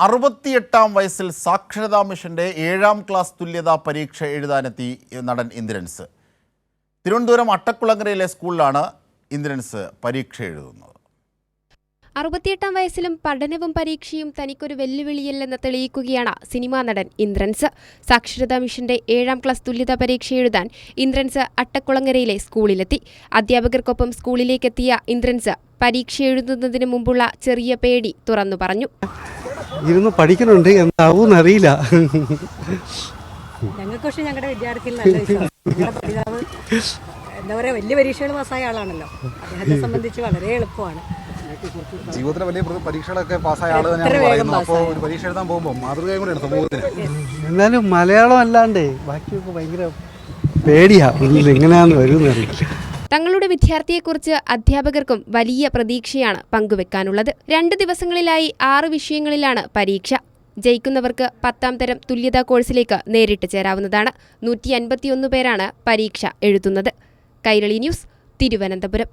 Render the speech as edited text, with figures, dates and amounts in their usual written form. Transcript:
68-ാം വയസ്സിൽ സാക്ഷരതാ മിഷന്റെ 7ാം ക്ലാസ് തുല്യതാ പരീക്ഷ എഴുതാനെത്തി നടൻ ഇന്ദ്രൻസ്. തിരുവനന്തപുരം അട്ടക്കുളങ്ങരയിലെ സ്കൂളിലാണ് ഇന്ദ്രൻസ് പരീക്ഷ എഴുതുന്നത്. 68-ാം വയസ്സിലും പഠനവും പരീക്ഷയും തനിക്കൊരു വെല്ലുവിളിയല്ലെന്ന് തെളിയിക്കുകയാണ് സിനിമാ നടൻ ഇന്ദ്രൻസ്. സാക്ഷരതാ മിഷന്റെ 7ാം ക്ലാസ് തുല്യതാ പരീക്ഷ എഴുതാൻ ഇന്ദ്രൻസ് അട്ടക്കുളങ്ങരയിലെ സ്കൂളിലെത്തി. അധ്യാപകർക്കൊപ്പം സ്കൂളിലേക്കെത്തിയ ഇന്ദ്രൻസ് പരീക്ഷ എഴുതുന്നതിന് മുമ്പുള്ള ചെറിയ പേടി തുറന്നു പറഞ്ഞു. ഇരുന്ന് പഠിക്കണുണ്ട്, എന്താവൂന്നറിയില്ല. ഞങ്ങൾക്ക് പക്ഷേ ഞങ്ങളുടെ വിദ്യാർത്ഥികൾ നല്ല വിശ്വാസം. ഞങ്ങളുടെ പഠിതാവ് എന്താ പറയുക, വലിയ പരീക്ഷകൾ പാസ്സായ ആളാണല്ലോ. അദ്ദേഹത്തെ സംബന്ധിച്ച് വളരെ എളുപ്പമാണ്. ജീവിതത്തിലെ വലിയ പരീക്ഷകളൊക്കെ പാസ്സായ ആൾ തന്നെയാണ് പറയുന്നത്. അപ്പോൾ ഒരു പരീക്ഷ എഴുതാൻ പോകുമ്പോൾ മാതൃകയും കൂടെയാണ് സമൂഹത്തിന്. എന്നാലും മലയാളം അല്ലാണ്ടേ ബാക്കിയൊക്കെ ഭയങ്കര പേടിയാ, എങ്ങനെയാന്ന് വരുമെന്നറിയില്ല. തങ്ങളുടെ വിദ്യാർത്ഥിയെക്കുറിച്ച് അധ്യാപകർക്കും വലിയ പ്രതീക്ഷയാണ് പങ്കുവെക്കാനുള്ളത്. 2 ദിവസങ്ങളിലായി 6 വിഷയങ്ങളിലാണ് പരീക്ഷ. ജയിക്കുന്നവർക്ക് 10ാം തരം തുല്യതാ കോഴ്സിലേക്ക് നേരിട്ട് ചേരാവുന്നതാണ്. 151 പേരാണ് പരീക്ഷ എഴുതുന്നത്. കൈരളി ന്യൂസ്, തിരുവനന്തപുരം.